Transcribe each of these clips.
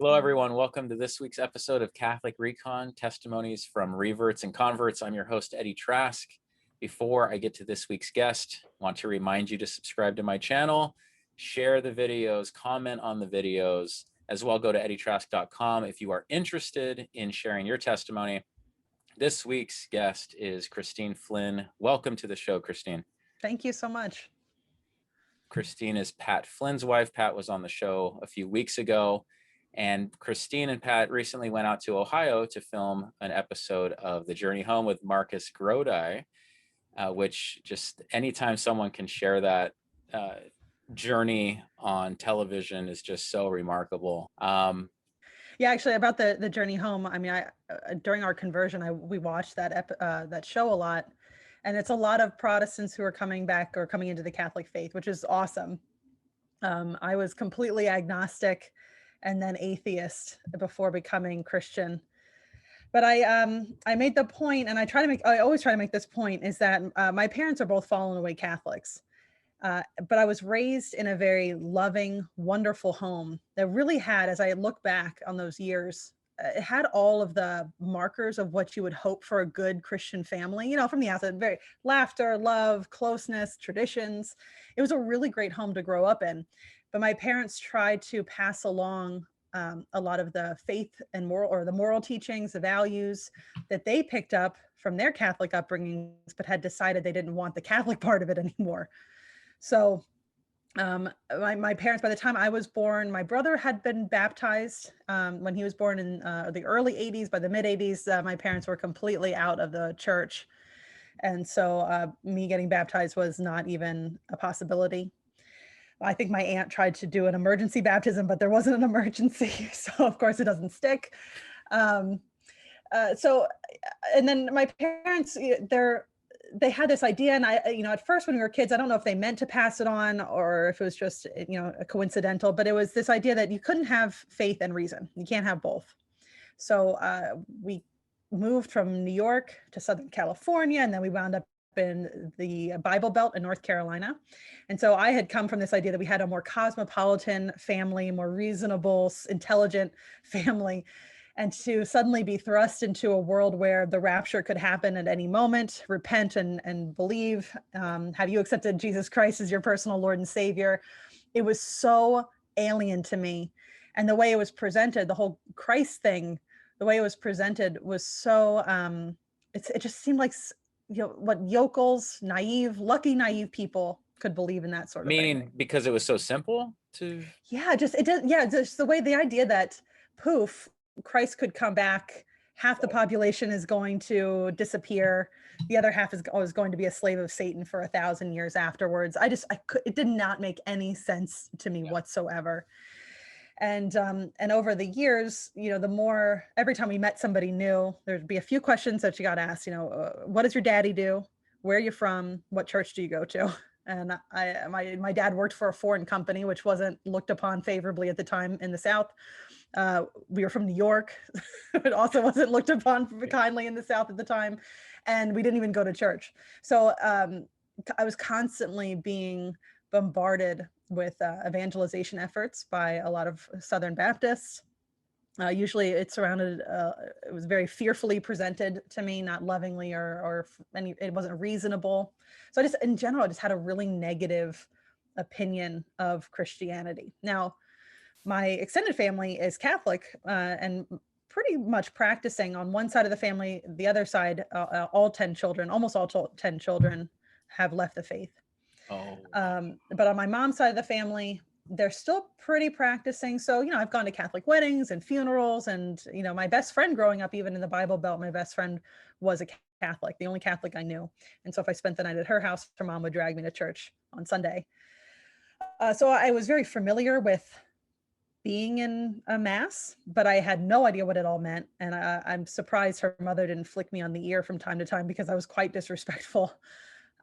Hello, everyone. Welcome to this week's episode of Catholic ReCon, Testimonies from Reverts and Converts. I'm your host, Eddie Trask. Before I get to this week's guest, I want to remind you to subscribe to my channel, share the videos, comment on the videos, as well go to eddietrask.com if you are interested in sharing your testimony. This week's guest is Christine Flynn. Welcome to the show, Christine. Thank you so much. Christine is Pat Flynn's wife. Pat was on the show a few weeks ago. And Christine and Pat recently went out to Ohio to film an episode of The Journey Home with Marcus Grodi, which just anytime someone can share that journey on television is just so remarkable. Yeah, actually, about the journey home. I mean, during our conversion, we watched that show a lot, and it's a lot of Protestants who are coming back or coming into the Catholic faith, which is awesome. I was completely agnostic and then atheist before becoming Christian. But I made the point, and I always try to make this point, is that my parents are both fallen away Catholics. But I was raised in a very loving, wonderful home that really had, as I look back on those years, it had all of the markers of what you would hope for a good Christian family, from the outside, very laughter, love, closeness, traditions. It was a really great home to grow up in. But my parents tried to pass along a lot of the faith and moral teachings, the values that they picked up from their Catholic upbringings, but had decided they didn't want the Catholic part of it anymore. So my parents, by the time I was born, my brother had been baptized when he was born in the early 80s. By the mid 80s, my parents were completely out of the church. And so me getting baptized was not even a possibility. I think my aunt tried to do an emergency baptism, but there wasn't an emergency. So of course it doesn't stick. And then my parents, they had this idea, and at first when we were kids, I don't know if they meant to pass it on or if it was just, a coincidental, but it was this idea that you couldn't have faith and reason. You can't have both. So we moved from New York to Southern California, and then we wound up in the Bible Belt in North Carolina. And so I had come from this idea that we had a more cosmopolitan family, more reasonable, intelligent family. And to suddenly be thrust into a world where the rapture could happen at any moment, repent and believe, have you accepted Jesus Christ as your personal Lord and Savior? It was so alien to me. And the way it was presented, the whole Christ thing, the way it was presented was so, it just seemed like, what yokels, lucky naive people could believe in that sort of thing. Meaning because it was so simple to? Yeah, just the way, the idea that poof, Christ could come back, half the population is going to disappear, the other half is always going to be a slave of Satan for 1,000 years afterwards. It did not make any sense to me whatsoever. And over the years, every time we met somebody new, there'd be a few questions that you got asked, what does your daddy do? Where are you from? What church do you go to? And my dad worked for a foreign company, which wasn't looked upon favorably at the time in the South. We were from New York. It also wasn't looked upon kindly in the South at the time. And we didn't even go to church. So I was constantly being bombarded with evangelization efforts by a lot of Southern Baptists. Usually it was very fearfully presented to me, not lovingly it wasn't reasonable. So in general, I just had a really negative opinion of Christianity. Now, my extended family is Catholic and pretty much practicing on one side of the family. The other side, almost all 10 children have left the faith. Oh. But on my mom's side of the family, they're still pretty practicing. So, I've gone to Catholic weddings and funerals, and, my best friend growing up, even in the Bible Belt, my best friend was a Catholic, the only Catholic I knew. And so if I spent the night at her house, her mom would drag me to church on Sunday. So I was very familiar with being in a mass, but I had no idea what it all meant. And I'm surprised her mother didn't flick me on the ear from time to time, because I was quite disrespectful.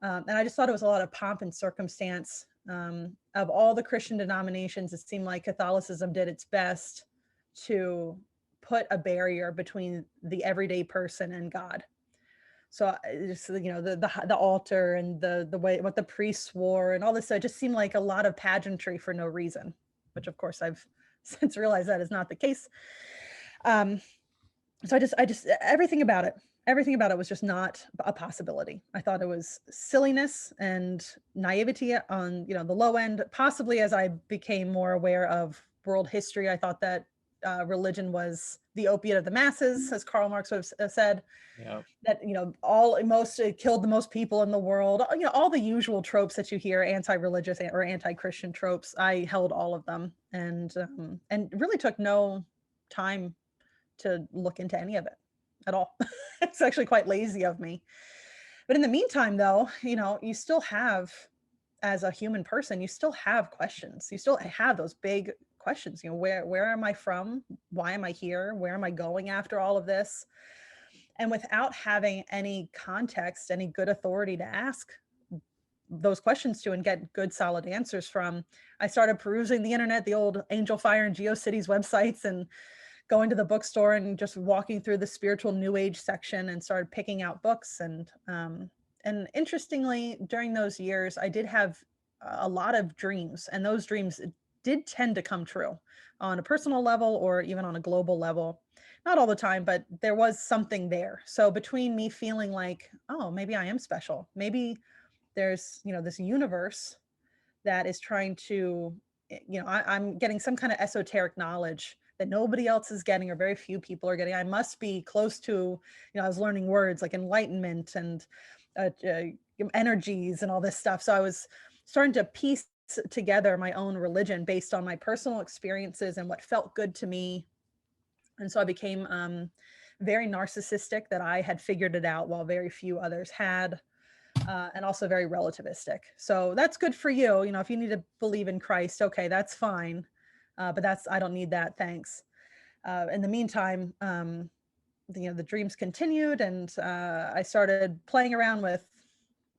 And I just thought it was a lot of pomp and circumstance. Of all the Christian denominations, it seemed like Catholicism did its best to put a barrier between the everyday person and God. So just, the altar and the way what the priests wore and all this, so it just seemed like a lot of pageantry for no reason, which of course I've since realized that is not the case. So I just everything about it was just not a possibility. I thought it was silliness and naivety on, you know, the low end. Possibly as I became more aware of world history, I thought that religion was the opiate of the masses, as Karl Marx would have said. Yeah. That, you know, all most it killed the most people in the world. You know, all the usual tropes that you hear, anti-religious or anti-Christian tropes. I held all of them, and really took no time to look into any of it at all. It's actually quite lazy of me. But in the meantime, though, you know, you still have, as a human person, you still have questions. You still have those big questions. You know, where am I from? Why am I here? Where am I going after all of this? And without having any context, any good authority to ask those questions to and get good solid answers from, I started perusing the internet, the old Angel Fire and GeoCities websites, and going to the bookstore and just walking through the spiritual new age section and started picking out books. And interestingly, during those years, I did have a lot of dreams, and those dreams did tend to come true on a personal level or even on a global level. Not all the time, but there was something there. So between me feeling like, oh, maybe I am special, maybe there's, you know, this universe that is trying to, you know, I'm getting some kind of esoteric knowledge that nobody else is getting, or very few people are getting. I must be close to, you know, I was learning words like enlightenment and energies and all this stuff. So I was starting to piece together my own religion based on my personal experiences and what felt good to me. And so I became very narcissistic, that I had figured it out while very few others had. And also very relativistic. So that's good for you. You know, if you need to believe in Christ, okay, that's fine. But I don't need that. Thanks. In the meantime, you know, the dreams continued, and I started playing around with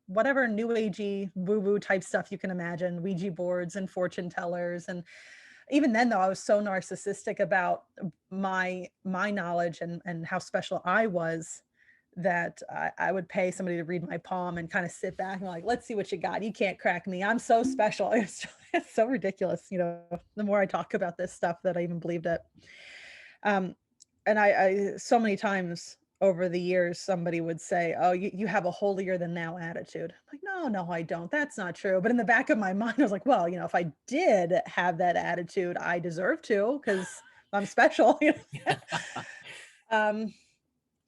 whatever new agey woo-woo type stuff you can imagine, Ouija boards and fortune tellers. And even then, though, I was so narcissistic about my knowledge and how special I was, that I would pay somebody to read my palm and kind of sit back and like, let's see what you got. You can't crack me. I'm so special. It's so ridiculous. You know, the more I talk about this stuff, that I even believed it. And I so many times over the years, somebody would say, oh, you have a holier than thou attitude. I'm like, no, I don't. That's not true. But in the back of my mind, I was like, well, you know, if I did have that attitude, I deserve to, because I'm special. You know? um,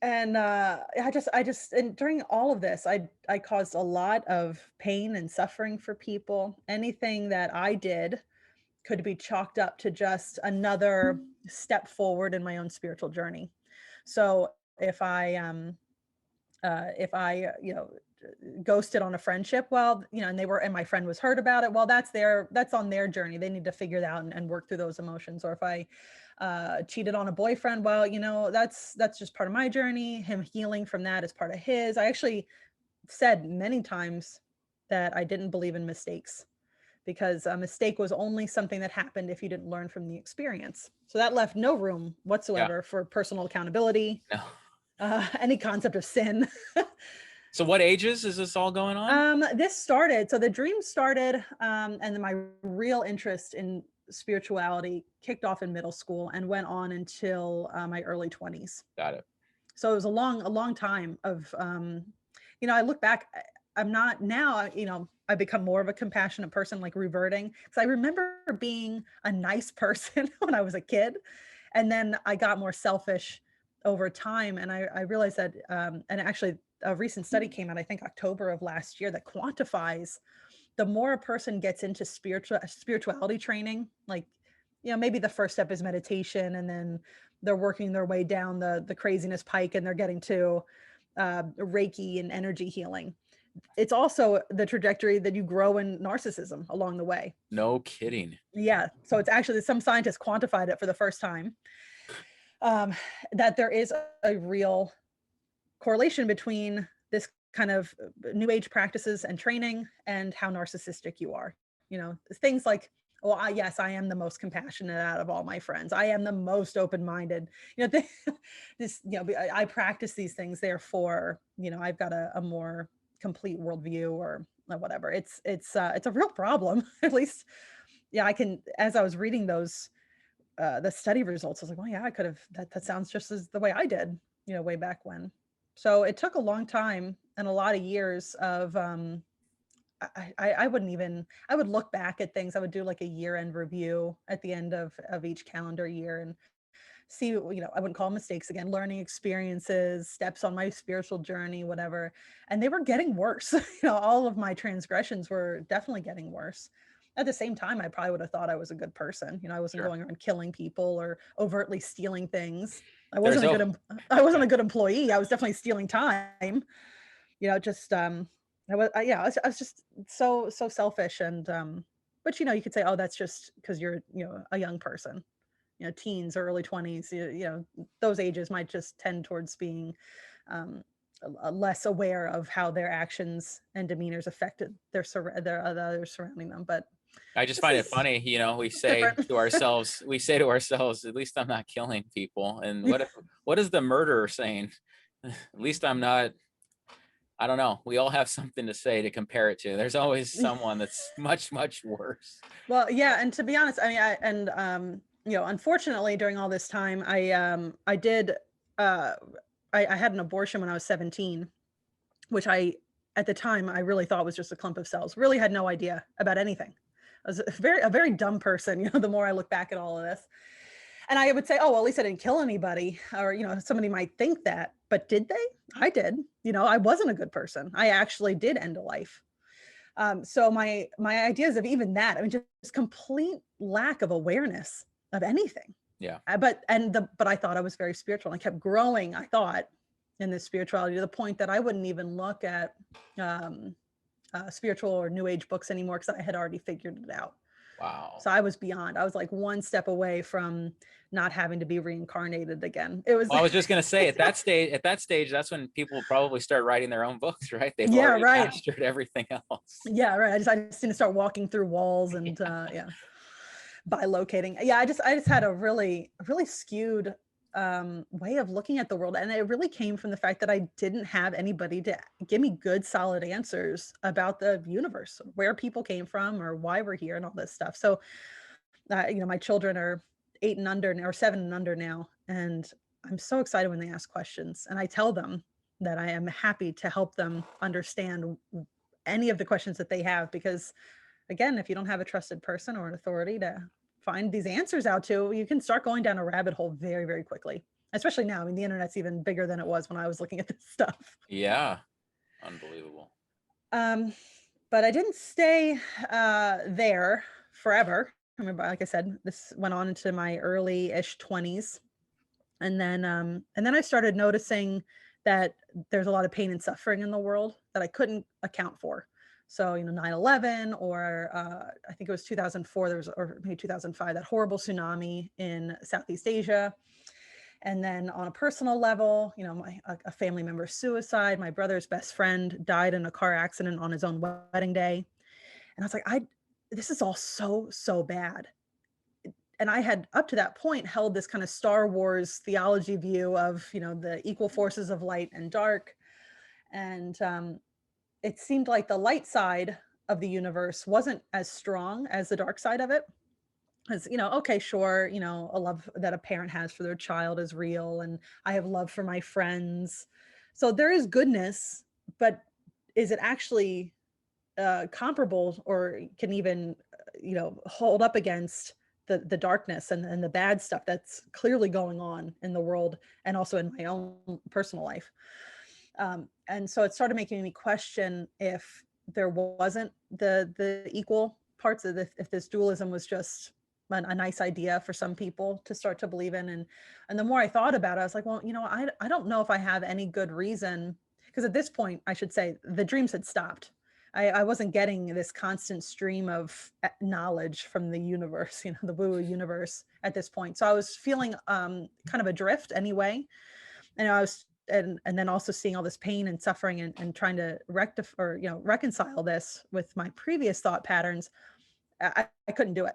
and and during all of this, I caused a lot of pain and suffering for people. Anything that I did could be chalked up to just another step forward in my own spiritual journey. So if I you know, ghosted on a friendship, well, you know, and my friend was hurt about it, well, that's on their journey. They need to figure it out and work through those emotions. Or if I cheated on a boyfriend, well, you know, that's just part of my journey. Him healing from that is part of his. I actually said many times that I didn't believe in mistakes, because a mistake was only something that happened if you didn't learn from the experience. So that left no room whatsoever for personal accountability, No. any concept of sin. So what ages is this all going on? So the dream started, and then my real interest in spirituality kicked off in middle school and went on until my early 20s. Got it. So it was a long time of, you know, I look back, I'm not now, you know, I become more of a compassionate person, like reverting. Because I remember being a nice person when I was a kid. And then I got more selfish over time. And I realized that, and actually a recent study came out, I think October of last year, that quantifies the more a person gets into spirituality training, like, you know, maybe the first step is meditation, and then they're working their way down the craziness pike, and they're getting to Reiki and energy healing. It's also the trajectory that you grow in narcissism along the way. No kidding. Yeah. So it's actually, some scientists quantified it for the first time, that there is a real correlation between this kind of new age practices and training and how narcissistic you are. You know, things like, oh, yes, I am the most compassionate out of all my friends. I am the most open-minded. You know, this, you know, I practice these things. Therefore, you know, I've got a more complete worldview, or whatever. It's a real problem. At least, yeah, I can. As I was reading those the study results, I was like, well, yeah, I could have, that sounds just as the way I did, way back when. So it took a long time and a lot of years of, I wouldn't even, I would look back at things. I would do like a year-end review at the end of each calendar year and see, I wouldn't call them mistakes again, learning experiences, steps on my spiritual journey, whatever. And they were getting worse. All of my transgressions were definitely getting worse. At the same time, I probably would have thought I was a good person. I wasn't Sure. going around killing people or overtly stealing things. I There's wasn't a no, good, I wasn't a good employee. I was definitely stealing time. Just yeah, I was just so selfish and but you could say, oh, that's just because you're a young person. Teens or early 20s, those ages might just tend towards being less aware of how their actions and demeanors affected their others surrounding them. But I just this find it is funny, we say different. to ourselves, at least I'm not killing people. And what is the murderer saying? At least I'm not, I don't know. We all have something to say to compare it to. There's always someone that's much, much worse. Well, yeah, and to be honest, I mean, unfortunately, during all this time, I did, uh, I had an abortion when I was 17, which at the time, I really thought was just a clump of cells. Really had no idea about anything. I was a very dumb person. The more I look back at all of this, and I would say, oh, well, at least I didn't kill anybody, or somebody might think that, but did they? I did. I wasn't a good person. I actually did end a life. So my ideas of even that, I mean, just complete lack of awareness of anything. Yeah. But I thought I was very spiritual. And I kept growing, I thought, in this spirituality to the point that I wouldn't even look at spiritual or new age books anymore because I had already figured it out. Wow. So I was beyond. I was like one step away from not having to be reincarnated again. It was. Well, I was just gonna say at that stage, that's when people probably start writing their own books, right? They've Yeah, already right. mastered everything else. Yeah, right. I just didn't start walking through walls and yeah, bilocating. Yeah, I just had a really skewed way of looking at the world, and it really came from the fact that I didn't have anybody to give me good solid answers about the universe, where people came from or why we're here and all this stuff. So my children are 8 and under or 7 and under now, and I'm so excited when they ask questions, and I tell them that I am happy to help them understand any of the questions that they have, because again, if you don't have a trusted person or an authority to find these answers out to, you can start going down a rabbit hole very, very quickly. Especially now. I mean, the internet's even bigger than it was when I was looking at this stuff. Yeah. Unbelievable. But I didn't stay there forever. I remember, like I said, this went on into my early-ish 20s. And then I started noticing that there's a lot of pain and suffering in the world that I couldn't account for. So, 9/11, or I think it was 2004, or maybe 2005, that horrible tsunami in Southeast Asia. And then on a personal level, a family member's suicide, my brother's best friend died in a car accident on his own wedding day. And I was like, this is all so bad. And I had up to that point held this kind of Star Wars theology view of, the equal forces of light and dark. And it seemed like the light side of the universe wasn't as strong as the dark side of it. Because, okay, sure, a love that a parent has for their child is real. And I have love for my friends. So there is goodness, but is it actually comparable or can even, hold up against the darkness and the bad stuff that's clearly going on in the world and also in my own personal life? And so it started making me question if there wasn't the equal parts of if this dualism was just a nice idea for some people to start to believe in. And the more I thought about it, I was like, well, I don't know if I have any good reason, because at this point, I should say, the dreams had stopped. I wasn't getting this constant stream of knowledge from the universe, the woo universe at this point. So I was feeling kind of adrift anyway. And I was, and then also seeing all this pain and suffering and trying to rectify or, reconcile this with my previous thought patterns. I couldn't do it.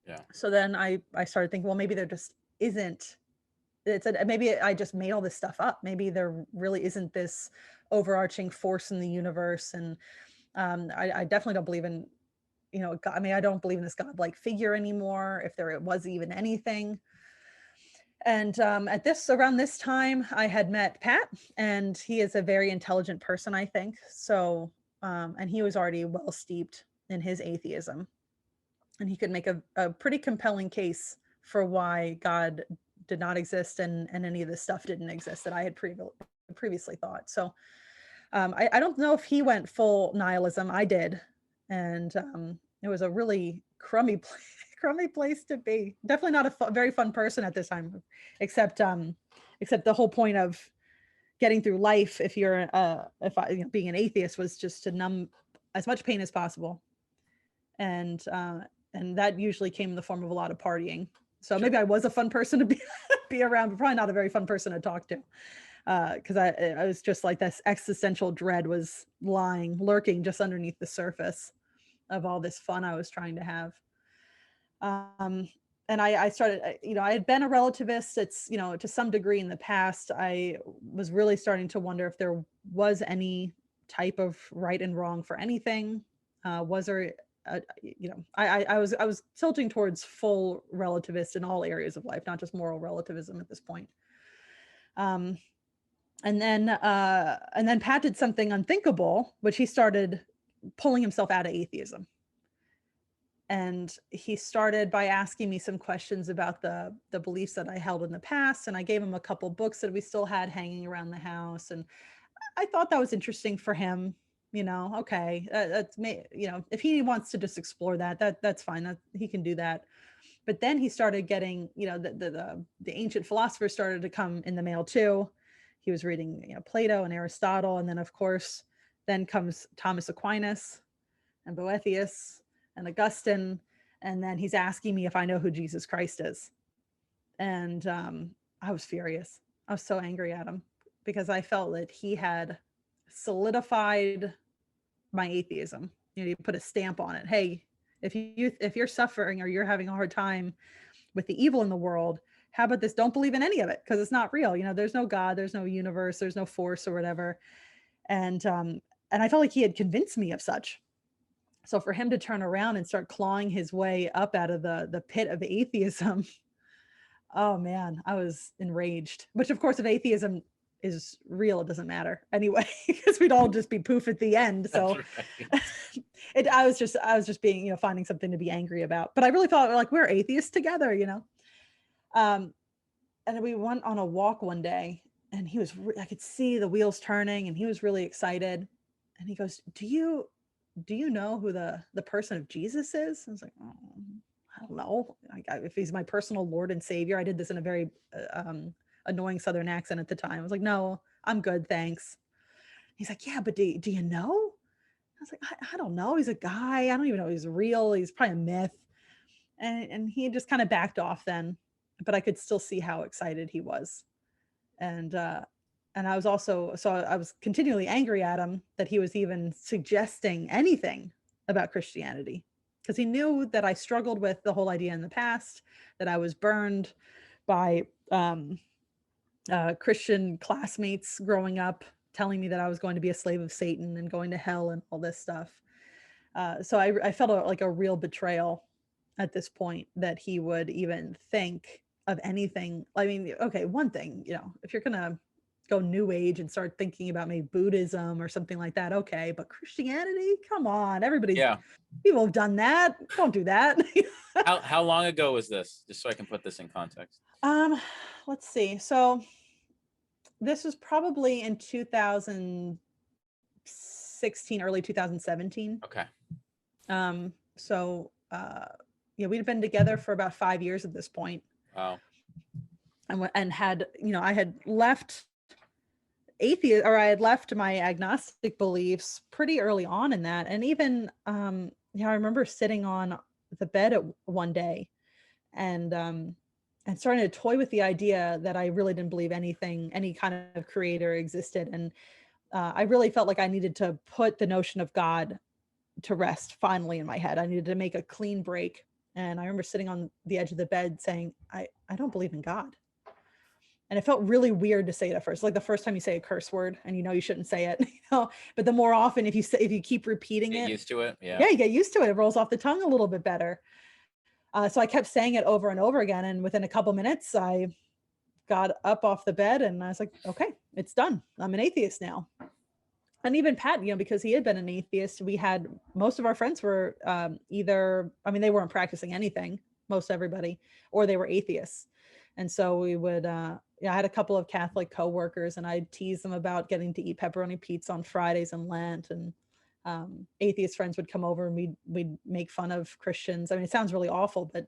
Yeah. So then I started thinking, well, maybe there just isn't, maybe I just made all this stuff up. Maybe there really isn't this overarching force in the universe. And I definitely don't believe in, God, I mean, I don't believe in this God-like figure anymore, if there was even anything. And around this time, I had met Pat, and he is a very intelligent person, I think. So, and he was already well steeped in his atheism, and he could make a pretty compelling case for why God did not exist, and any of this stuff didn't exist that I had previously thought. So, I don't know if he went full nihilism. I did, and it was a really crummy crummy place to be. Definitely not a very fun person at this time, except except the whole point of getting through life, if you're being an atheist, was just to numb as much pain as possible, and that usually came in the form of a lot of partying. So maybe I was a fun person to be around, but probably not a very fun person to talk to, because I was just like, this existential dread was lurking just underneath the surface of all this fun I was trying to have. And I started, I had been a relativist. It's, to some degree in the past. I was really starting to wonder if there was any type of right and wrong for anything. Was there, I was tilting towards full relativist in all areas of life, not just moral relativism at this point. And then Pat did something unthinkable, which he started pulling himself out of atheism. And he started by asking me some questions about the beliefs that I held in the past. And I gave him a couple books that we still had hanging around the house. And I thought that was interesting for him. Okay, that's me. If he wants to just explore that's fine. He can do that. But then he started getting, the ancient philosophers started to come in the mail too. He was reading, Plato and Aristotle. And then, of course, then comes Thomas Aquinas and Boethius and Augustine. And then he's asking me if I know who Jesus Christ is. And I was furious. I was so angry at him, because I felt that he had solidified my atheism. You put a stamp on it. Hey, if you're suffering or you're having a hard time with the evil in the world, how about this? Don't believe in any of it, because it's not real. There's no God, there's no universe, there's no force or whatever. And I felt like he had convinced me of such. So for him to turn around and start clawing his way up out of the pit of atheism, oh man, I was enraged. Which, of course, if atheism is real, it doesn't matter anyway, because we'd all just be poof at the end. So right. I was just being, finding something to be angry about. But I really thought, like, we're atheists together, and we went on a walk one day, and I could see the wheels turning, and he was really excited. And he goes, do you know who the person of Jesus is? I was like, oh, I don't know. If he's my personal Lord and Savior. I did this in a very annoying Southern accent at the time. I was like, no, I'm good, thanks. He's like, yeah, but do you know? I was like, I don't know. He's a guy. I don't even know if he's real. He's probably a myth. And he just kind of backed off then, but I could still see how excited he was. And I was continually angry at him that he was even suggesting anything about Christianity, because he knew that I struggled with the whole idea in the past, that I was burned by Christian classmates growing up, telling me that I was going to be a slave of Satan and going to hell and all this stuff. So I felt like a real betrayal at this point, that he would even think of anything. I mean, okay, one thing, if you're going to go new age and start thinking about maybe Buddhism or something like that, okay, but Christianity, come on, people have done that. Don't do that. How long ago was this, just so I can put this in context? Let's see. So this was probably in 2016, early 2017. Okay. We'd been together for about 5 years at this point. Wow. And had, I had left atheist, or I had left my agnostic beliefs pretty early on in that. And even, I remember sitting on the bed one day and starting to toy with the idea that I really didn't believe any kind of creator existed. And I really felt like I needed to put the notion of God to rest finally in my head. I needed to make a clean break. And I remember sitting on the edge of the bed saying, I don't believe in God. And it felt really weird to say it at first, like the first time you say a curse word and you shouldn't say it, but the more often, if you keep repeating Get it, used to it. Yeah. yeah, you get used to it. It rolls off the tongue a little bit better. So I kept saying it over and over again. And within a couple minutes, I got up off the bed and I was like, okay, it's done. I'm an atheist now. And even Pat, because he had been an atheist, we had most of our friends were either, I mean, they weren't practicing anything, most everybody, or they were atheists. And so we would, I had a couple of Catholic coworkers, and I'd tease them about getting to eat pepperoni pizza on Fridays in Lent. And atheist friends would come over and we'd make fun of Christians. I mean, it sounds really awful, but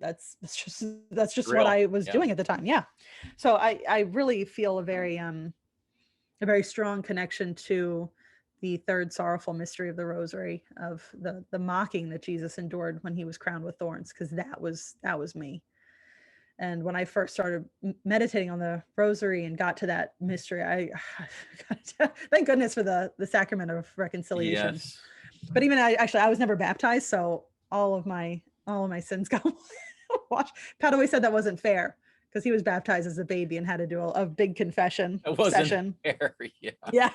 that's just what Real. I was Yeah. doing at the time. Yeah. So I really feel a very strong connection to the third sorrowful mystery of the Rosary, of the mocking that Jesus endured when he was crowned with thorns, because that was me. And when I first started meditating on the Rosary and got to that mystery, I thank goodness for the sacrament of reconciliation. Yes. But even I was never baptized, so all of my sins got washed. Pat always said that wasn't fair, because he was baptized as a baby and had to do a big confession session. Fair, yeah. Yeah.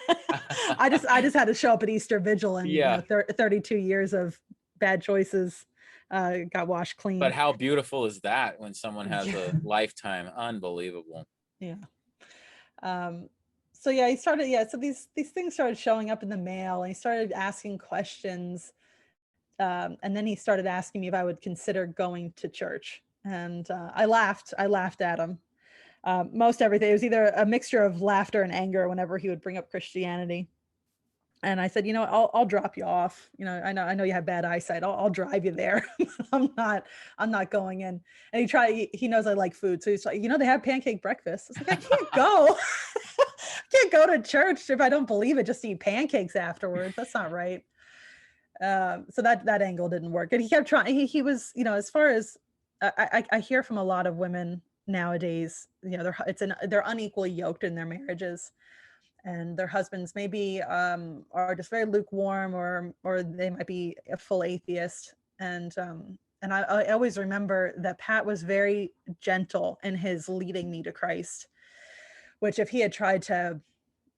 I just had to show up at Easter Vigil, and 32 years of bad choices got washed clean. But how beautiful is that when someone has a lifetime? Unbelievable. Yeah. So yeah, he started, so these things started showing up in the mail, and he started asking questions. And then he started asking me if I would consider going to church. And I laughed at him. Most everything, it was either a mixture of laughter and anger whenever he would bring up Christianity. And I said, I'll drop you off. I know you have bad eyesight. I'll drive you there. I'm not going in. And he knows I like food. So he's like, they have pancake breakfast. I was like, I can't go. I can't go to church if I don't believe it, just to eat pancakes afterwards. That's not right. So that angle didn't work. And he kept trying. He was, as far as I hear from a lot of women nowadays, they're unequally yoked in their marriages, and their husbands maybe are just very lukewarm, or they might be a full atheist. And I always remember that Pat was very gentle in his leading me to Christ, which if he had tried to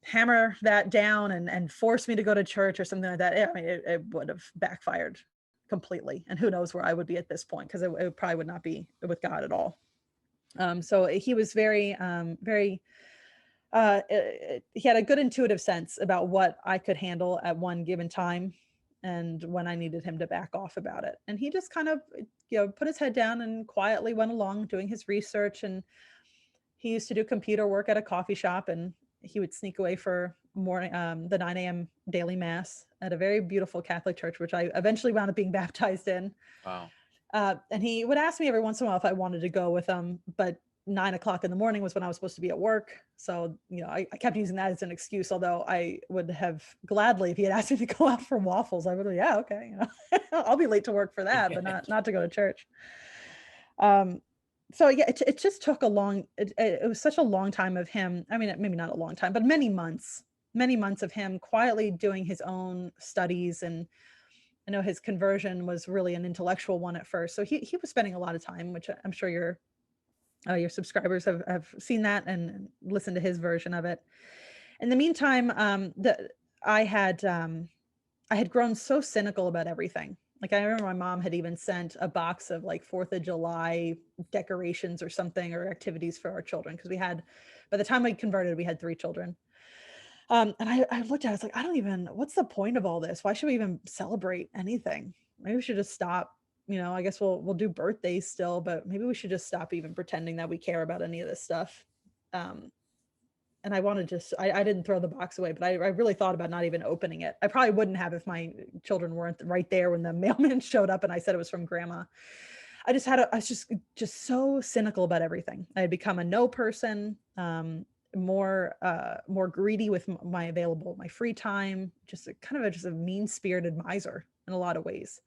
hammer that down and force me to go to church or something like that, it would have backfired completely. And who knows where I would be at this point, because it probably would not be with God at all. So he was very, he had a good intuitive sense about what I could handle at one given time, and when I needed him to back off about it. And he just kind of, put his head down and quietly went along doing his research. And he used to do computer work at a coffee shop, and he would sneak away for morning, the 9 a.m. daily mass at a very beautiful Catholic church, which I eventually wound up being baptized in. Wow. And he would ask me every once in a while if I wanted to go with him, but 9 o'clock in the morning was when I was supposed to be at work. So, I kept using that as an excuse, although I would have gladly, if he had asked me to go out for waffles, I would have, yeah, okay. I'll be late to work for that, but not to go to church. So yeah, it just took it was such a long time of him. I mean, maybe not a long time, but many months of him quietly doing his own studies. And I know his conversion was really an intellectual one at first. So he was spending a lot of time, which I'm sure your subscribers have seen that and listened to his version of it. In the meantime, I had grown so cynical about everything. Like, I remember my mom had even sent a box of like 4th of July decorations or something, or activities for our children. Because by the time we converted, we had 3 children. And I looked at it, I was like, what's the point of all this? Why should we even celebrate anything? Maybe we should just stop. I guess we'll do birthdays still, but maybe we should just stop even pretending that we care about any of this stuff. And I wanted I didn't throw the box away, but I really thought about not even opening it. I probably wouldn't have if my children weren't right there when the mailman showed up and I said it was from Grandma. I was just so cynical about everything. I had become a no person, more greedy with my free time, just a mean-spirited miser in a lot of ways.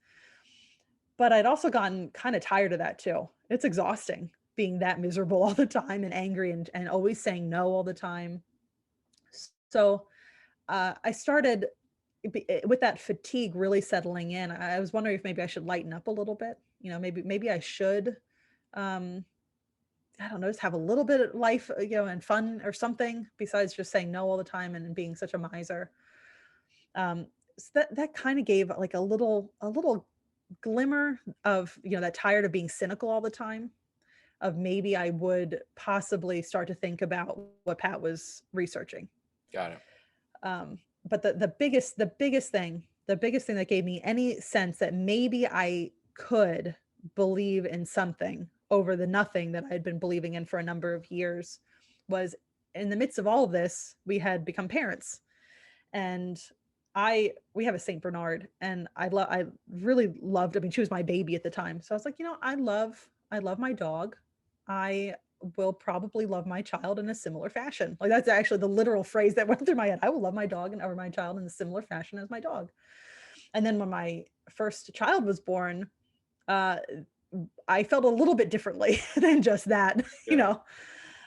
But I'd also gotten kind of tired of that too. It's exhausting being that miserable all the time and angry and always saying no all the time. So I started, with that fatigue really settling in, I was wondering if maybe I should lighten up a little bit. Maybe I should I don't know, just have a little bit of life, and fun or something besides just saying no all the time and being such a miser. Um, so that kind of gave like a little glimmer of, that tired of being cynical all the time, of maybe I would possibly start to think about what Pat was researching. Got it. But the biggest thing that gave me any sense that maybe I could believe in something over the nothing that I had been believing in for a number of years was, in the midst of all of this, we had become parents. And we have a Saint Bernard, and I really loved, I mean, she was my baby at the time. So I was like, I love my dog. I will probably love my child in a similar fashion. Like, that's actually the literal phrase that went through my head. I will love my dog or my child in a similar fashion as my dog. And then when my first child was born, uh, I felt a little bit differently than just that. Yeah.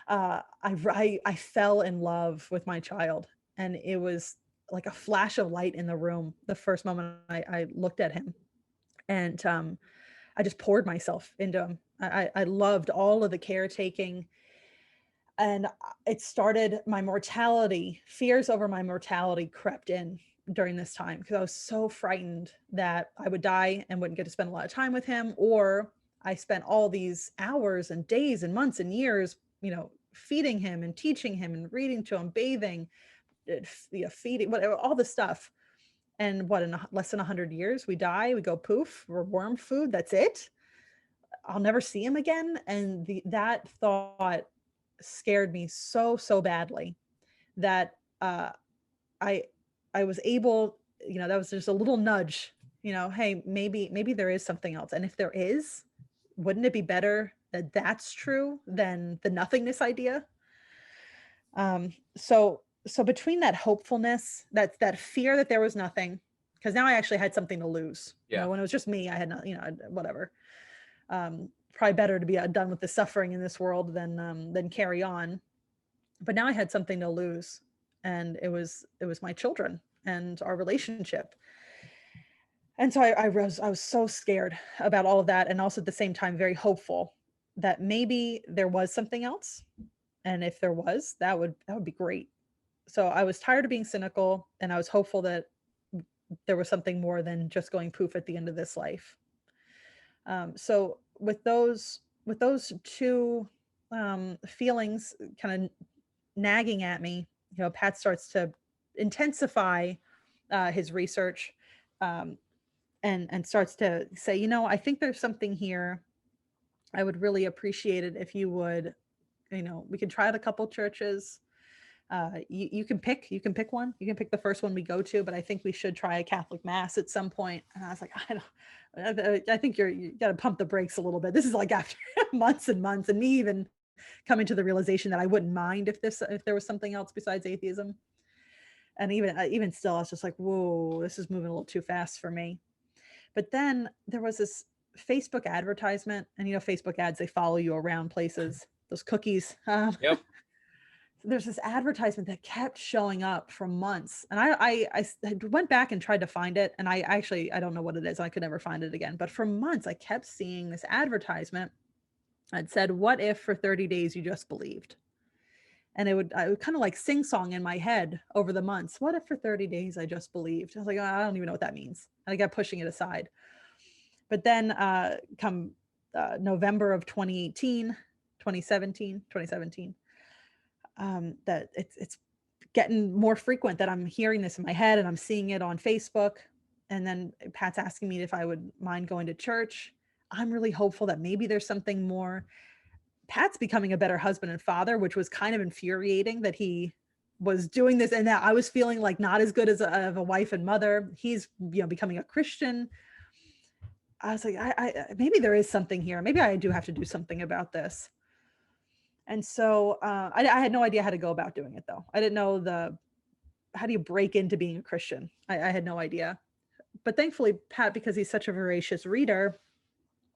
I fell in love with my child, and it was like a flash of light in the room the first moment I looked at him. And I just poured myself into him. I loved all of the caretaking. And it started, my mortality, fears over my mortality crept in during this time, because I was so frightened that I would die and wouldn't get to spend a lot of time with him, or I spent all these hours and days and months and years, feeding him and teaching him and reading to him, bathing, feeding, whatever, all the stuff. And what, in less than 100 years, we die, we go poof, we're worm food, that's it. I'll never see him again. And that thought scared me so, so badly that I I was able, that was just a little nudge, hey, maybe there is something else. And if there is, wouldn't it be better that that's true than the nothingness idea? So between that hopefulness, that fear that there was nothing, because now I actually had something to lose. Yeah. When it was just me, I had not, whatever. Probably better to be done with the suffering in this world than carry on. But now I had something to lose, and it was my children and our relationship. And so I was so scared about all of that, and also at the same time very hopeful that maybe there was something else. And if there was, that would be great. So I was tired of being cynical, and I was hopeful that there was something more than just going poof at the end of this life. So with those two feelings kind of nagging at me, Pat starts to intensify his research, and starts to say, I think there's something here. I would really appreciate it if you would, we could try out a couple churches. You can pick one. You can pick the first one we go to, but I think we should try a Catholic mass at some point. And I was like, I think you got to pump the brakes a little bit. This is like after months and months, and me even coming to the realization that I wouldn't mind if there was something else besides atheism. And even still, I was just like, whoa, this is moving a little too fast for me. But then there was this Facebook advertisement, and Facebook ads, they follow you around places, those cookies. Yep. There's this advertisement that kept showing up for months, and I went back and tried to find it, and I don't know what it is. I could never find it again. But for months, I kept seeing this advertisement that said, "What if for 30 days you just believed?" And I would kind of like sing song in my head over the months. What if for 30 days I just believed? I was like, oh, I don't even know what that means. And I kept pushing it aside. But then come November of 2017, that it's getting more frequent that I'm hearing this in my head, and I'm seeing it on Facebook. And then Pat's asking me if I would mind going to church. I'm really hopeful that maybe there's something more. Pat's becoming a better husband and father, which was kind of infuriating that he was doing this, and that I was feeling like not as good as a wife and mother. He's becoming a Christian. I was like, I maybe there is something here. Maybe I do have to do something about this. And so I had no idea how to go about doing it, though. I didn't know how do you break into being a Christian? I had no idea. But thankfully, Pat, because he's such a voracious reader,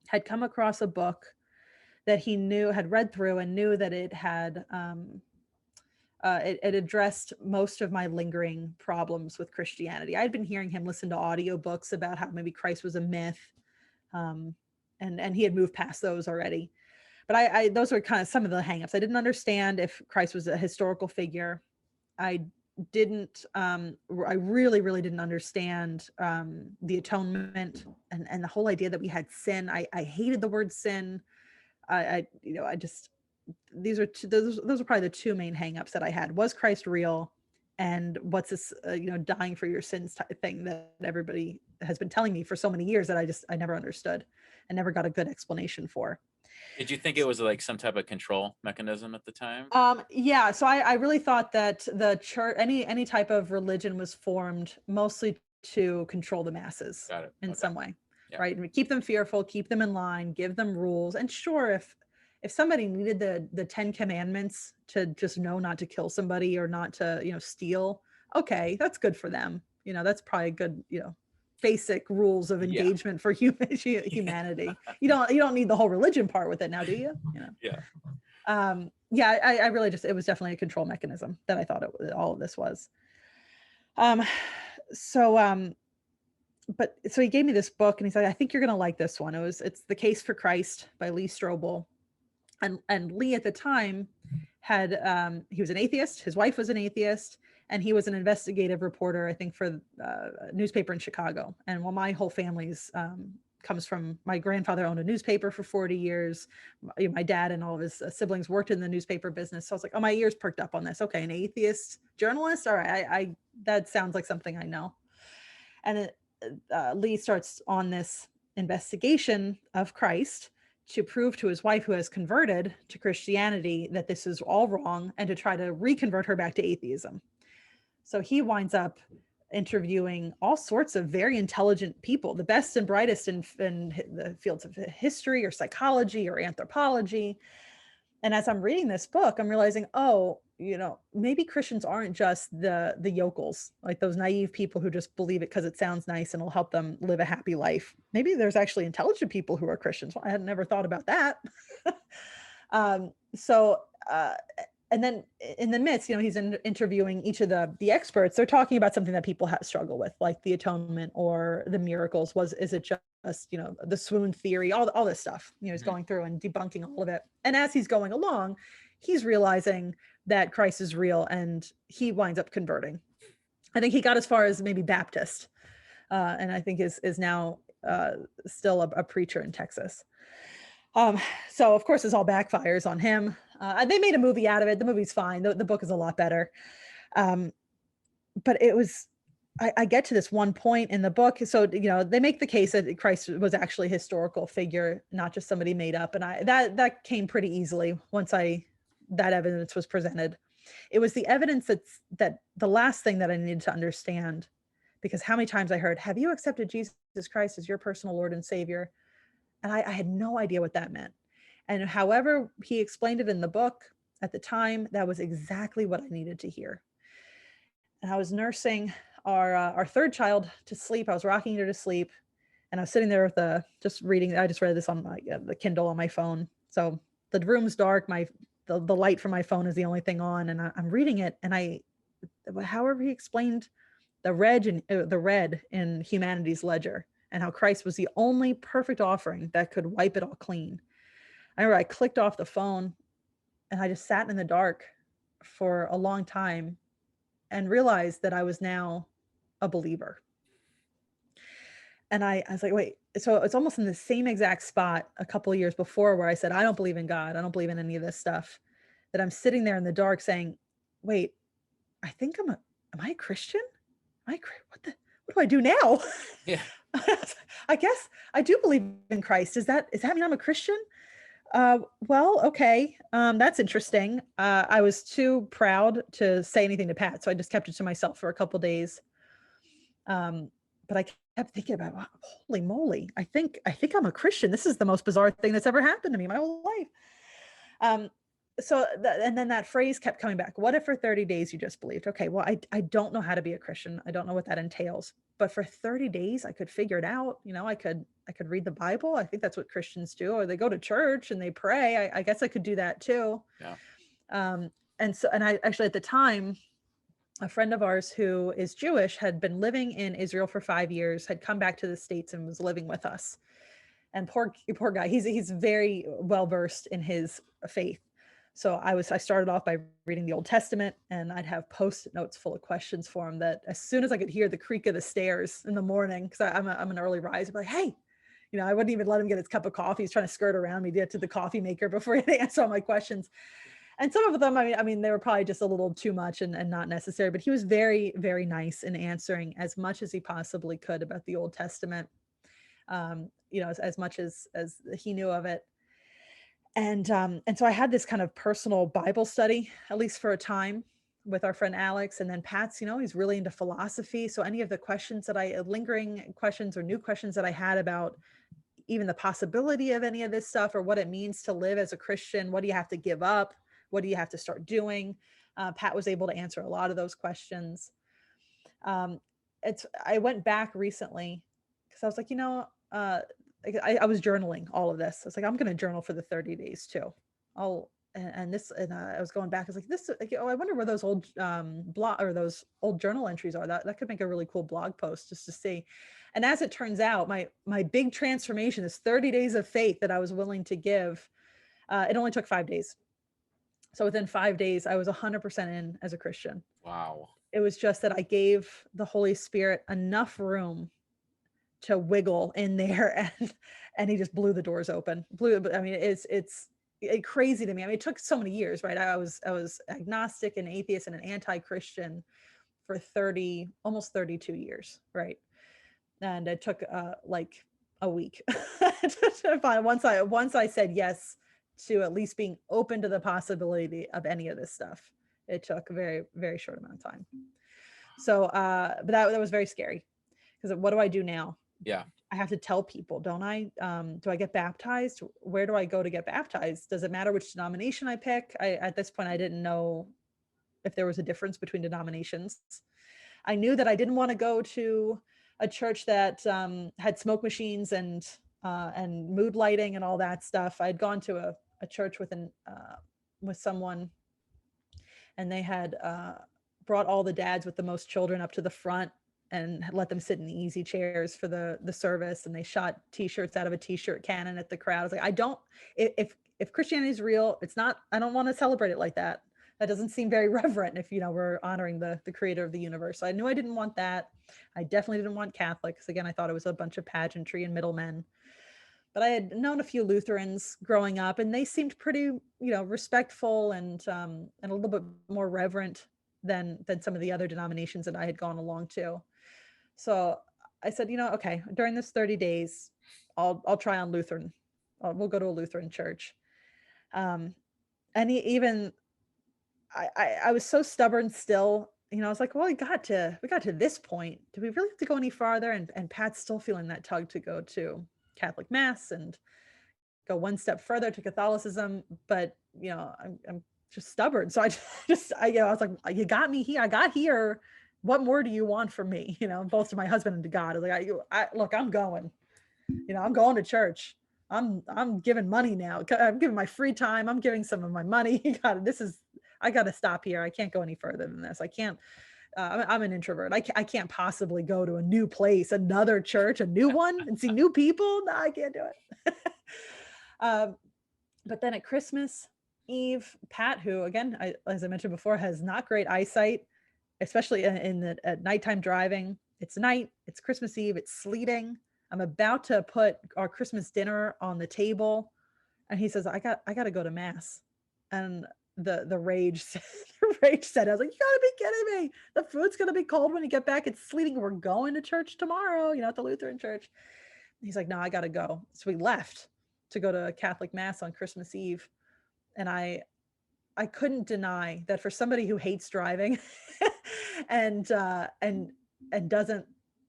had come across a book that he had read through, and knew that it had it addressed most of my lingering problems with Christianity. I'd been hearing him listen to audiobooks about how maybe Christ was a myth, and he had moved past those already. But I those were kind of some of the hangups. I didn't understand if Christ was a historical figure. I didn't I really, really didn't understand the atonement and the whole idea that we had sin. I hated the word sin. I just, these are those are probably the two main hangups that I had. Was Christ real? And what's this, dying for your sins type thing that everybody has been telling me for so many years that I never understood and never got a good explanation for. Did you think it was like some type of control mechanism at the time? Yeah, so I really thought that the church, any type of religion was formed mostly to control the masses Got it. in Okay. some way, Yeah. right? And keep them fearful, keep them in line, give them rules. And sure, if somebody needed the 10 commandments to just know not to kill somebody or not to, steal, okay, that's good for them. That's probably good, basic rules of Yeah. engagement for humanity. You don't need the whole religion part with it now, do you? Yeah. Yeah, I really it was definitely a control mechanism that I thought all of this was. So he gave me this book and he said, I think you're going to like this one. It's The Case for Christ by Lee Strobel. And Lee at the time had, he was an atheist. His wife was an atheist, and he was an investigative reporter, I think, for a newspaper in Chicago. And while my whole family's, comes from, my grandfather owned a newspaper for 40 years. My dad and all of his siblings worked in the newspaper business. So I was like, oh, my ears perked up on this. Okay, an atheist journalist. All right, I that sounds like something I know. And Lee starts on this investigation of Christ to prove to his wife, who has converted to Christianity, that this is all wrong and to try to reconvert her back to atheism. So he winds up interviewing all sorts of very intelligent people, the best and brightest in the fields of history or psychology or anthropology. And as I'm reading this book, I'm realizing, maybe Christians aren't just the yokels, like those naive people who just believe it because it sounds nice and will help them live a happy life. Maybe there's actually intelligent people who are Christians. Well, I had never thought about that. So and then in the midst, he's interviewing each of the experts. They're talking about something that people struggle with, like the atonement or the miracles. Is it just, the swoon theory, all this stuff, he's going through and debunking all of it. And as he's going along, he's realizing that Christ is real, and he winds up converting. I think he got as far as maybe Baptist, and I think is now still a preacher in Texas. So of course this all backfires on him. They made a movie out of it. The movie's fine. The book is a lot better. But it was, I get to this one point in the book. So, they make the case that Christ was actually a historical figure, not just somebody made up. And that came pretty easily once that evidence was presented. It was the evidence that the last thing that I needed to understand, because how many times I heard, have you accepted Jesus Christ as your personal Lord and Savior? And I had no idea what that meant. And however he explained it in the book at the time, that was exactly what I needed to hear. And I was nursing our third child to sleep. I was rocking her to sleep, and I was sitting there with just reading. I just read this on the Kindle on my phone. So the room's dark. The light from my phone is the only thing on, and I'm reading it. And however he explained the red in humanity's ledger, and how Christ was the only perfect offering that could wipe it all clean. I remember I clicked off the phone, and I just sat in the dark for a long time and realized that I was now a believer. And I was like, wait, so it's almost in the same exact spot a couple of years before where I said, I don't believe in God. I don't believe in any of this stuff, that I'm sitting there in the dark saying, wait, I think am I a Christian? What do I do now? Yeah. I guess I do believe in Christ. Does that mean I'm a Christian? Well, okay. That's interesting. I was too proud to say anything to Pat, so I just kept it to myself for a couple days. But I kept thinking about, wow, holy moly, I think I'm a Christian. This is the most bizarre thing that's ever happened to me my whole life. And then that phrase kept coming back. What if for 30 days you just believed? Okay, well, I don't know how to be a Christian. I don't know what that entails. But for 30 days, I could figure it out. I could read the Bible. I think that's what Christians do, or they go to church and they pray. I guess I could do that too. Yeah. And I actually, at the time, a friend of ours who is Jewish had been living in Israel for 5 years, had come back to the States and was living with us. And poor guy, he's very well versed in his faith. So I started off by reading the Old Testament, and I'd have post-it notes full of questions for him that as soon as I could hear the creak of the stairs in the morning, because I'm an early riser, I'd be like, hey, I wouldn't even let him get his cup of coffee. He's trying to skirt around me to get to the coffee maker before he answer all my questions. And some of them, I mean, they were probably just a little too much and not necessary, but he was very, very nice in answering as much as he possibly could about the Old Testament. As much as he knew of it. And so I had this kind of personal Bible study, at least for a time, with our friend Alex. And then Pat's, he's really into philosophy. So any of the questions that lingering questions or new questions that I had about even the possibility of any of this stuff, or what it means to live as a Christian, what do you have to give up? What do you have to start doing? Pat was able to answer a lot of those questions. I went back recently because I was like, I was journaling all of this. I was like, I'm going to journal for the 30 days too. I was going back. I was like, I wonder where those old those old journal entries are. That could make a really cool blog post just to see. And as it turns out, my big transformation, this 30 days of faith that I was willing to give, it only took 5 days. So within 5 days, I was 100% in as a Christian. Wow. It was just that I gave the Holy Spirit enough room to wiggle in there, and he just blew the doors open. I mean, it's crazy to me. I mean, it took so many years, right? I was agnostic and atheist and an anti-Christian for almost 32 years, right? And it took like a week to find once I said yes to at least being open to the possibility of any of this stuff. It took a very, very short amount of time. So, but that was very scary, because what do I do now? Yeah. I have to tell people, don't I? Do I get baptized? Where do I go to get baptized? Does it matter which denomination I pick? At this point, I didn't know if there was a difference between denominations. I knew that I didn't want to go to a church that had smoke machines and mood lighting and all that stuff. I'd gone to a church with someone, and they had brought all the dads with the most children up to the front and let them sit in the easy chairs for the service. And they shot t-shirts out of a t-shirt cannon at the crowd. I was like, if Christianity is real, I don't want to celebrate it like that. That doesn't seem very reverent if, we're honoring the creator of the universe. So I knew I didn't want that. I definitely didn't want Catholics. Again, I thought it was a bunch of pageantry and middlemen. But I had known a few Lutherans growing up, and they seemed pretty, respectful and a little bit more reverent than some of the other denominations that I had gone along to. So I said, okay, during this 30 days, I'll try on Lutheran. We'll go to a Lutheran church. And I was so stubborn still. I was like, well, we got to this point. Do we really have to go any farther? And Pat's still feeling that tug to go to Catholic Mass and go one step further to Catholicism. But, I'm just stubborn. So I was like, you got me here. I got here. What more do you want from me? Both to my husband and to God. I was like, look, I'm going, I'm going to church. I'm giving money now. I'm giving my free time. I'm giving some of my money. I got to stop here. I can't go any further than this. I can't, I'm an introvert. I can't possibly go to a new place, another church, a new one, and see new people. No, I can't do it. But then at Christmas Eve, Pat, who again, as I mentioned before, has not great eyesight, especially at nighttime driving. It's night, it's Christmas Eve, it's sleeting. I'm about to put our Christmas dinner on the table, and he says, I got to go to Mass. And the rage said, I was like, you gotta be kidding me. The food's gonna be cold when you get back. It's sleeting. We're going to church tomorrow, at the Lutheran church. He's like, no, I gotta go. So we left to go to Catholic Mass on Christmas Eve. And I couldn't deny that for somebody who hates driving and doesn't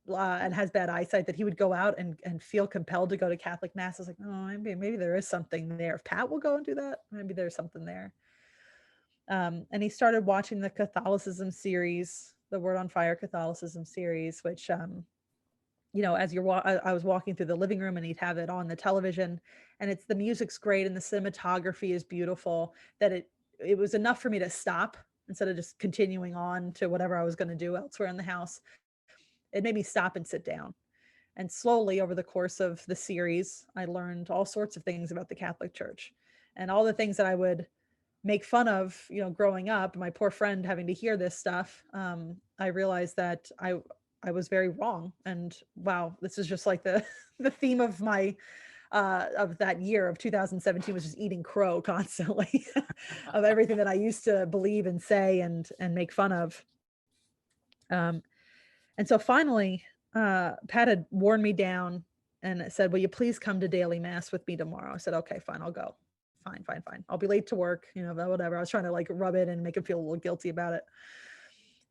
and has bad eyesight, that he would go out and feel compelled to go to Catholic Mass. I was like, oh, maybe there is something there. If Pat will go and do that, maybe there's something there. And he started watching the Catholicism series, the Word on Fire Catholicism series, which, as I was walking through the living room, and he'd have it on the television, and the music's great and the cinematography is beautiful, that it was enough for me to stop instead of just continuing on to whatever I was going to do elsewhere in the house. It made me stop and sit down. And slowly over the course of the series, I learned all sorts of things about the Catholic Church, and all the things that I would make fun of, growing up, my poor friend having to hear this stuff. I realized that I was very wrong. And wow, this is just like the the theme of my of that year of 2017 was just eating crow constantly of everything that I used to believe and say and make fun of. Um, and so finally, Pat had worn me down and said, "Will you please come to daily mass with me tomorrow?" I said, "Okay, fine, I'll go. Fine, fine, fine. I'll be late to work, whatever." I was trying to like rub it and make him feel a little guilty about it.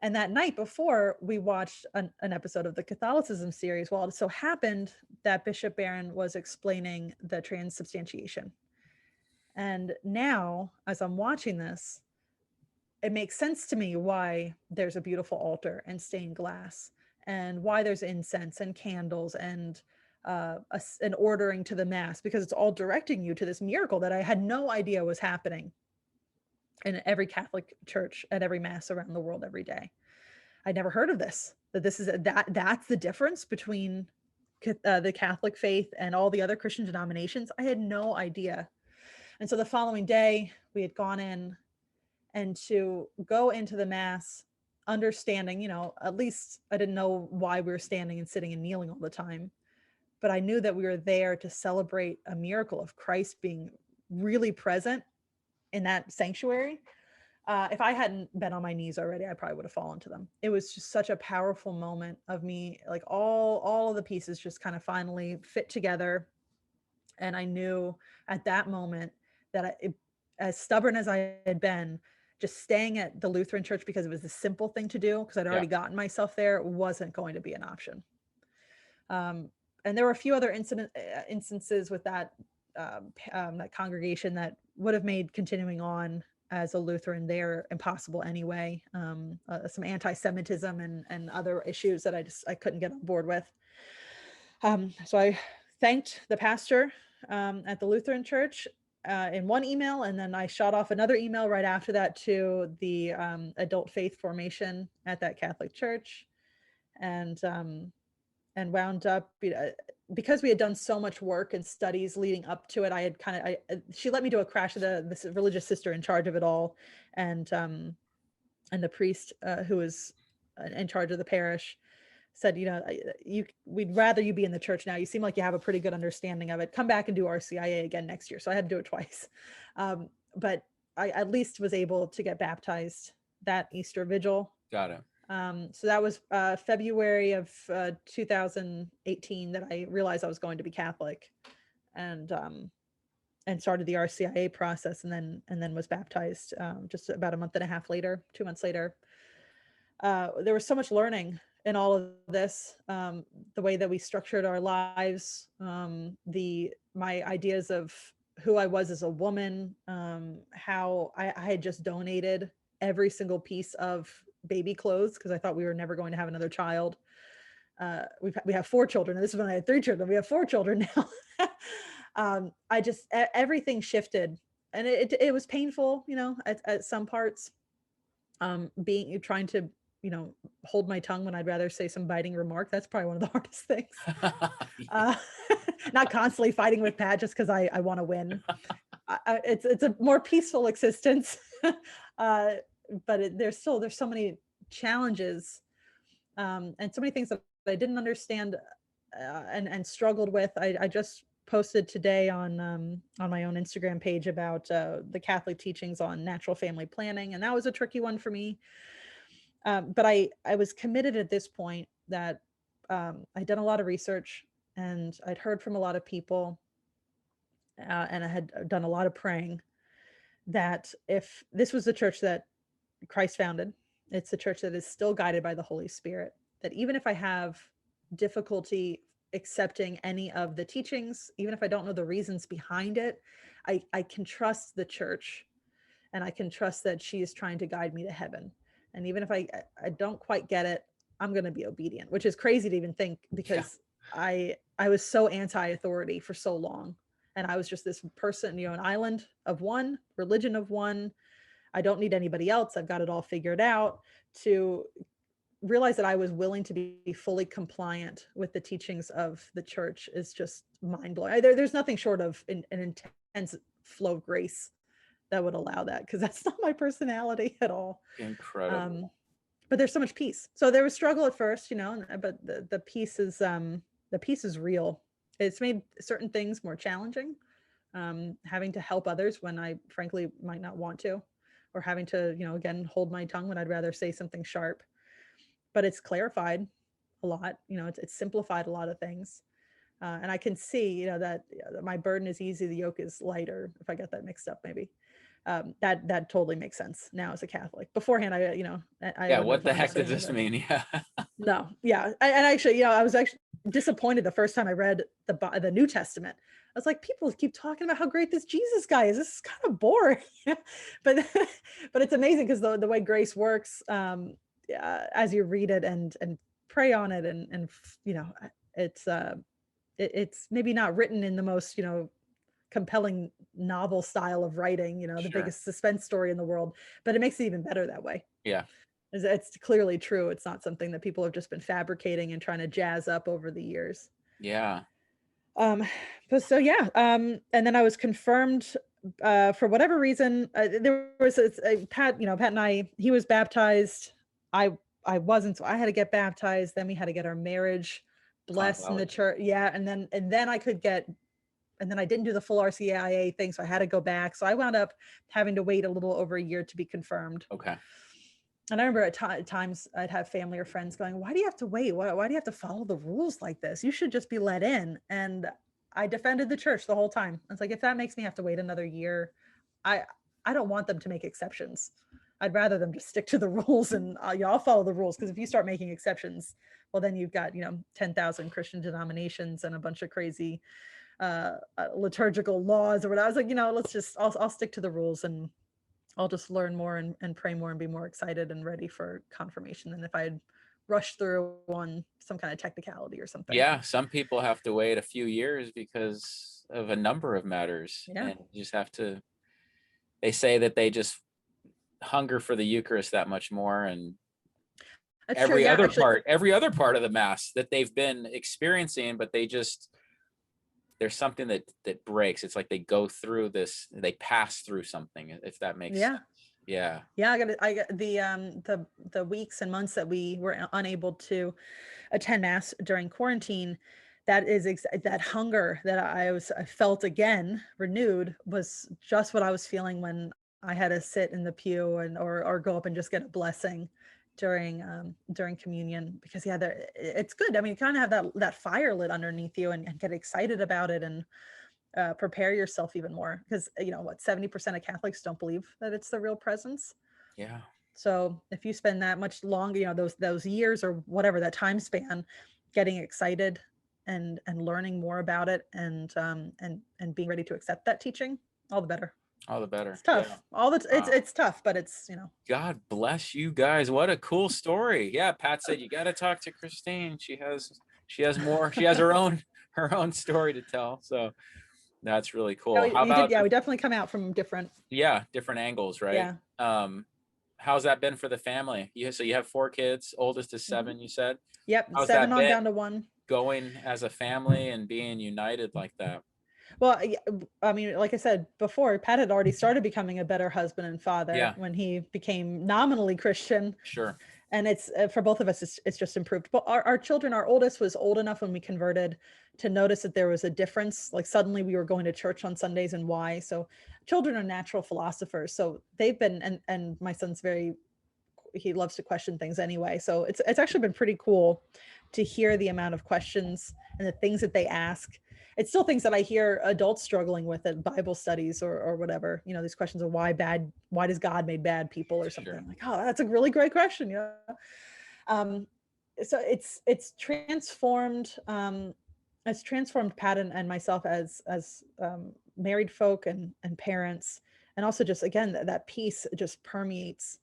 And that night before, we watched an episode of the Catholicism series. Well, it so happened that Bishop Barron was explaining the transubstantiation. And now, as I'm watching this, it makes sense to me why there's a beautiful altar and stained glass, and why there's incense and candles and an ordering to the mass, because it's all directing you to this miracle that I had no idea was happening in every Catholic church at every mass around the world every day. I'd never heard of this, that this is that's the difference between the Catholic faith and all the other Christian denominations. I had no idea. And so the following day we had gone in, and to go into the mass understanding, at least I didn't know why we were standing and sitting and kneeling all the time, but I knew that we were there to celebrate a miracle of Christ being really present in that sanctuary. If I hadn't been on my knees already, I probably would have fallen to them. It was just such a powerful moment of me, like all of the pieces just kind of finally fit together. And I knew at that moment that as stubborn as I had been, just staying at the Lutheran church because it was the simple thing to do, because I'd already gotten myself there, wasn't going to be an option. And there were a few other instances with that congregation that would have made continuing on as a Lutheran there impossible anyway. Some anti-Semitism and other issues that I couldn't get on board with. So I thanked the pastor at the Lutheran church in one email, and then I shot off another email right after that to the adult faith formation at that Catholic church, and wound up, because we had done so much work and studies leading up to it. I had she let me do a crash of this religious sister in charge of it all, and the priest who was in charge of the parish said, we'd rather you be in the church now. You seem like you have a pretty good understanding of it. Come back and do RCIA again next year. So I had to do it twice. But I at least was able to get baptized that Easter vigil. Got it. So that was February of 2018 that I realized I was going to be Catholic, and started the RCIA process, and then was baptized just about a month and a half later, 2 months later. There was so much learning in all of this, the way that we structured our lives, my ideas of who I was as a woman, how I had just donated every single piece of baby clothes because I thought we were never going to have another child. We have 4 children. And this is when I had 3 children. We have 4 children now. Everything shifted, and it was painful, at some parts, trying to, hold my tongue when I'd rather say some biting remark. That's probably one of the hardest things. Not constantly fighting with Pat just because I want to win. It's a more peaceful existence. But there's so many challenges, and so many things that I didn't understand and struggled with. I just posted today on my own Instagram page about the Catholic teachings on natural family planning, and that was a tricky one for me. But I was committed at this point that I'd done a lot of research, and I'd heard from a lot of people, and I had done a lot of praying, that if this was the church that Christ founded, it's the church that is still guided by the Holy Spirit, that even if I have difficulty accepting any of the teachings, even if I don't know the reasons behind it, I can trust the church, and I can trust that she is trying to guide me to heaven. And even if I don't quite get it, I'm going to be obedient, which is crazy to even think, because I was so anti-authority for so long. And I was just this person, an island of one, religion of one. I don't need anybody else. I've got it all figured out, to realize that I was willing to be fully compliant with the teachings of the church is just mind blowing. There's nothing short of an intense flow of grace that would allow that, because that's not my personality at all. Incredible. But there's so much peace. So there was struggle at first, but the peace is real. It's made certain things more challenging. Having to help others when I frankly might not want to, or having to, again, hold my tongue when I'd rather say something sharp. But it's clarified a lot, it's simplified a lot of things. And I can see, that my burden is easy, the yoke is lighter, if I get that mixed up, maybe. That totally makes sense now as a Catholic. Beforehand, I Yeah, wouldn't what the have heck does understood this any of mean? Yeah. it. No, yeah. And actually, I was actually disappointed the first time I read the New Testament. I was like, people keep talking about how great this Jesus guy is. This is kind of boring. but but it's amazing, because the way grace works, as you read it and pray on it, and it's maybe not written in the most compelling novel style of writing, the Sure. biggest suspense story in the world, but it makes it even better that way. Yeah. It's clearly true. It's not something that people have just been fabricating and trying to jazz up over the years. Yeah. But so yeah, and then I was confirmed for whatever reason. There was Pat, Pat and I. He was baptized. I wasn't, so I had to get baptized. Then we had to get our marriage blessed in the Convalid. church. Yeah, and then I could get, and then I didn't do the full RCIA thing, so I had to go back. So I wound up having to wait a little over a year to be confirmed. Okay. And I remember at times I'd have family or friends going, why do you have to wait? Why do you have to follow the rules like this? You should just be let in. And I defended the church the whole time. I was like, if that makes me have to wait another year, I don't want them to make exceptions. I'd rather them just stick to the rules, and I'll follow the rules. Because if you start making exceptions, well, then you've got 10,000 Christian denominations and a bunch of crazy liturgical laws or what. I was like, I'll stick to the rules, and I'll just learn more and pray more and be more excited and ready for confirmation than if I'd rushed through on some kind of technicality or something. Yeah, some people have to wait a few years because of a number of matters. Yeah. And you just have to, they say that they just hunger for the Eucharist that much more, and That's true. every Yeah, other actually, part of the Mass that they've been experiencing, but there's something that breaks. It's like they go through this, they pass through something, if that makes yeah. sense. Yeah. Yeah, I got the weeks and months that we were unable to attend Mass during quarantine. That is that hunger that I felt again renewed was just what I was feeling when I had to sit in the pew or go up and just get a blessing during communion. Because yeah, it's good. I mean, you kind of have that fire lit underneath you, and get excited about it, and prepare yourself even more, because 70% of Catholics don't believe that it's the real presence. Yeah. So if you spend that much longer, those years or whatever, that time span, getting excited and learning more about it, and being ready to accept that teaching, all the better. All the better. It's tough. Yeah. It's tough, but it's God bless you guys. What a cool story. Yeah, Pat said you got to talk to Christine. She has more. She has her own story to tell. So that's really cool. we definitely come out from different angles, right? Yeah. How's that been for the family? So you have 4 kids. Oldest is 7, you said. Yep. How's 7 that on been, down to 1. going as a family and being united like that? Well, I mean, like I said before, Pat had already started becoming a better husband and father when he became nominally Christian. Sure. And it's for both of us, it's just improved. But our children, our oldest was old enough when we converted to notice that there was a difference. Like suddenly we were going to church on Sundays, and why. So children are natural philosophers. So they've been, and my son's he loves to question things anyway. So it's actually been pretty cool to hear the amount of questions and the things that they ask. It's still things that I hear adults struggling with at Bible studies or whatever, these questions of why does God make bad people or something. Sure. I'm like, oh, that's a really great question. So it's transformed Pat and myself as married folk and parents. And also just, again, that peace just permeates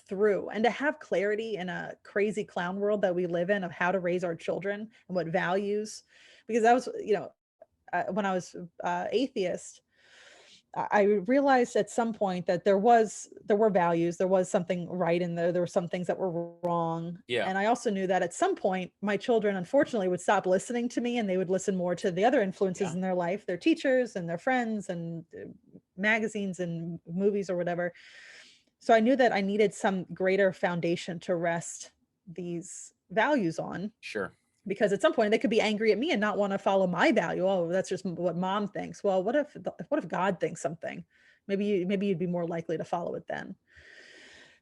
through, and to have clarity in a crazy clown world that we live in of how to raise our children and what values, because that was, when I was atheist, I realized at some point that there were values, there was something right in there. There were some things that were wrong. Yeah. And I also knew that at some point my children, unfortunately, would stop listening to me and they would listen more to the other influences Yeah. in their life, their teachers and their friends and magazines and movies or whatever. So I knew that I needed some greater foundation to rest these values on, Sure. because at some point they could be angry at me and not want to follow my value. Oh, that's just what mom thinks. Well, what if God thinks something? Maybe you'd be more likely to follow it then.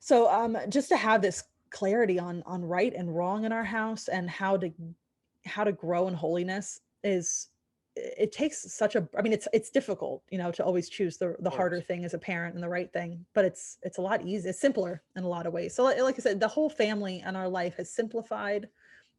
So just to have this clarity on right and wrong in our house and how to grow in holiness is, it takes such a, I mean, it's difficult, to always choose the Of harder course. thing as a parent and the right thing, but it's a lot easier, it's simpler in a lot of ways. So like I said, the whole family and our life has simplified.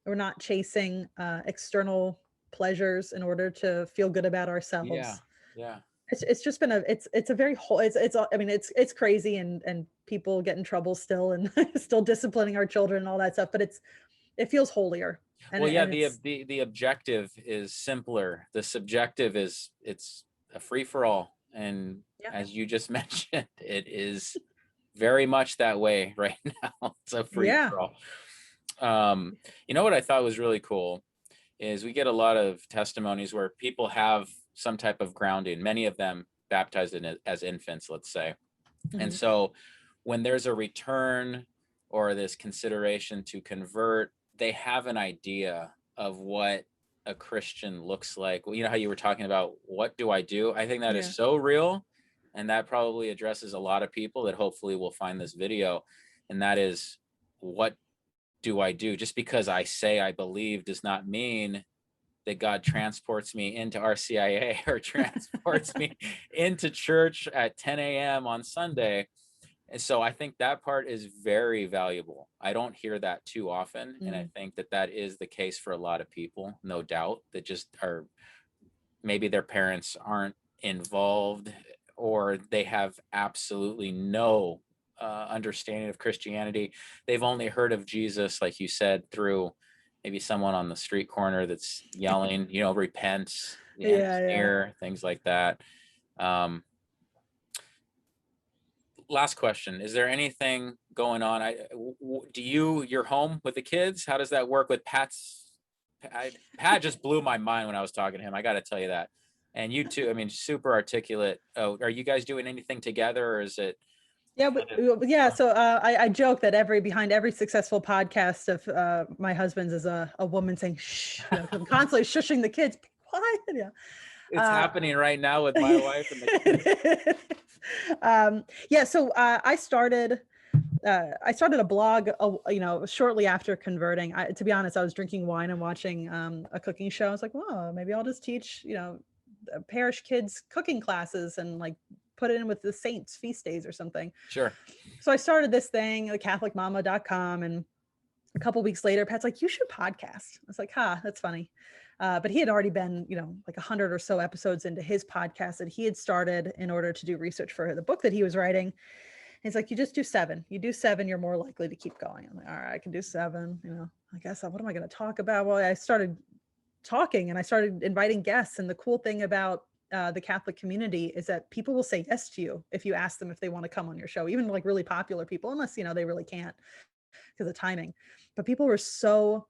We're not chasing external pleasures in order to feel good about Yeah. ourselves. Yeah. It's just been it's a very whole, I mean, it's crazy, and people get in trouble still, and still disciplining our children and all that stuff, but it feels holier. Well, yeah, It's, the objective is simpler. The subjective is, it's a free for all. And yeah, as you just mentioned, it is very much that way right now. It's a free yeah, for all. You know what I thought was really cool is we get a lot of testimonies where people have some type of grounding, many of them baptized as infants, let's say. And mhm, so when there's a return or this consideration to convert, they have an idea of what a Christian looks like. Well, you know how you were talking about, what do I do? I think that yeah, is so real. And that probably addresses a lot of people that hopefully will find this video. And that is, what do I do? Just because I say I believe does not mean that God transports me into RCIA or transports me into church at 10 a.m. on Sunday. And so I think that part is very valuable. I don't hear that too often. And I mm, think that that is the case for a lot of people, no doubt, that just are, maybe their parents aren't involved, or they have absolutely no understanding of Christianity. They've only heard of Jesus, like you said, through maybe someone on the street corner that's yelling, repent, the end is yeah, yeah. near, things like that. Um, Last question: is there anything going on? You're home with the kids? How does that work with Pat's? Pat just blew my mind when I was talking to him. I got to tell you that. And you too. I mean, super articulate. Oh, are you guys doing anything together, or is it Yeah, kind of? yeah. So I joke that behind every successful podcast of my husband's is a woman saying shh, constantly shushing the kids. Be quiet. Yeah. It's Uh, happening right now with my wife and the kids. yeah. So I started a blog, shortly after converting. To be honest, I was drinking wine and watching a cooking show. I was like, well, maybe I'll just teach, parish kids cooking classes and like put it in with the saints feast days or something. Sure. So I started this thing, catholicmama.com, and a couple weeks later, Pat's like, you should podcast. I was like, that's funny. But he had already been, like 100 or so episodes into his podcast that he had started in order to do research for the book that he was writing. He's like, you just do 7. You do 7, you're more likely to keep going. I'm like, all right, I can do 7. I guess, what am I going to talk about? Well, I started talking and I started inviting guests. And the cool thing about the Catholic community is that people will say yes to you if you ask them if they want to come on your show, even like really popular people, unless, they really can't because of timing. But people were so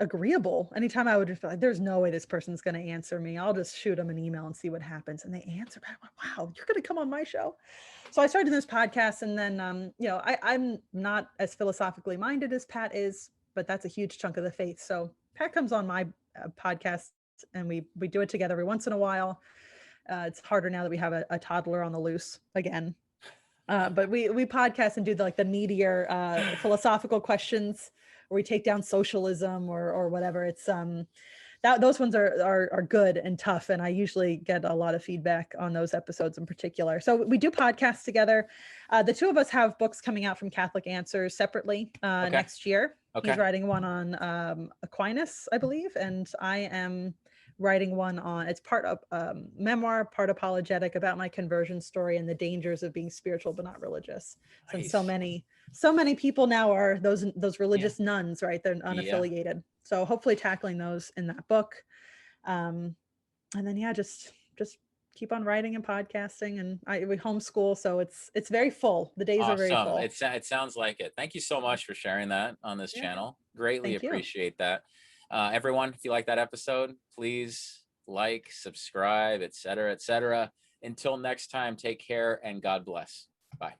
agreeable. Anytime I would just be like, there's no way this person's going to answer me. I'll just shoot them an email and see what happens. And they answer back. I'm like, wow, you're going to come on my show. So I started this podcast, and then, I'm not as philosophically minded as Pat is, but that's a huge chunk of the faith. So Pat comes on my podcast, and we do it together every once in a while. It's harder now that we have a toddler on the loose again. But we podcast and do the meatier philosophical questions, where we take down socialism or whatever. It's those ones are good and tough, and I usually get a lot of feedback on those episodes in particular. So we do podcasts together. The two of us have books coming out from Catholic Answers separately Okay. next year. Okay. He's writing one on Aquinas, I believe, and I am writing one on, it's part of memoir, part apologetic, about my conversion story and the dangers of being spiritual but not religious. Nice. Since so many people now are those religious nuns, right? They're unaffiliated. So hopefully tackling those in that book. And then just keep on writing and podcasting, and we homeschool, so it's very full. The days are very Awesome. full. It sounds like it. Thank you so much for sharing that on this Yeah. channel. Greatly Thank you. appreciate that. Everyone, if you like that episode, please like, subscribe, etc., etc. Until next time, take care and God bless. Bye.